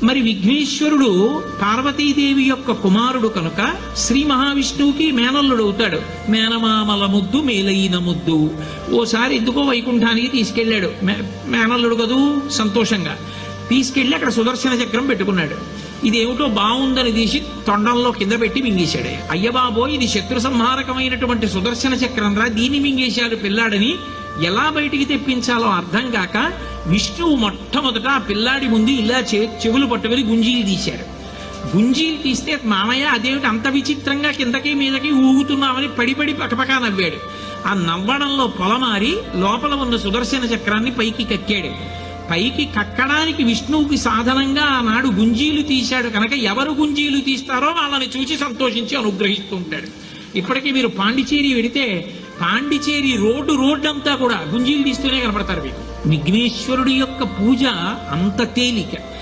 మరి విఘ్నేశ్వరుడు పార్వతీదేవి యొక్క కుమారుడు కనుక శ్రీ మహావిష్ణువుకి మేనల్లుడు అవుతాడు. మేనమామల ముద్దు మేలైన ముద్దు. ఓసారి ఎందుకో వైకుంఠానికి తీసుకెళ్లాడు, మేనల్లుడు కదూ సంతోషంగా తీసుకెళ్లి అక్కడ సుదర్శన చక్రం పెట్టుకున్నాడు. ఇదేమిటో బాగుందని తీసి తొండంలో కింద పెట్టి మింగేశాడు. అయ్యబాబో ఇది శత్రు సంహారకమైనటువంటి సుదర్శన చక్రం రా, దీన్ని మింగేశాడు పిల్లాడని ఎలా బయటికి తెప్పించాలో అర్థం కాక విష్ణువు మొట్టమొదట ఆ పిల్లాడి ముందు ఇలా చెవులు పట్టుకుని గుంజీలు తీశాడు. గుంజీలు తీస్తే మామయ్య అదేమిటి అంత విచిత్రంగా కిందకి మీదకి ఊగుతున్నామని పడిపడి పకపకా నవ్వాడు. ఆ నవ్వడంలో పొలమారి లోపల ఉన్న సుదర్శన చక్రాన్ని పైకి కక్కాడు. పైకి కక్కడానికి విష్ణువుకి సాధనంగా ఆనాడు గుంజీలు తీశాడు కనుక ఎవరు గుంజీలు తీస్తారో వాళ్ళని చూసి సంతోషించి అనుగ్రహిస్తూ ఉంటాడు. ఇప్పటికీ మీరు పాండిచేరి వెడితే పాండిచేరి రోడ్డు అంతా కూడా గుంజీలు తీస్తూనే కనపడతారు మీకు. విఘ్నేశ్వరుడి యొక్క పూజ అంత తేలిక.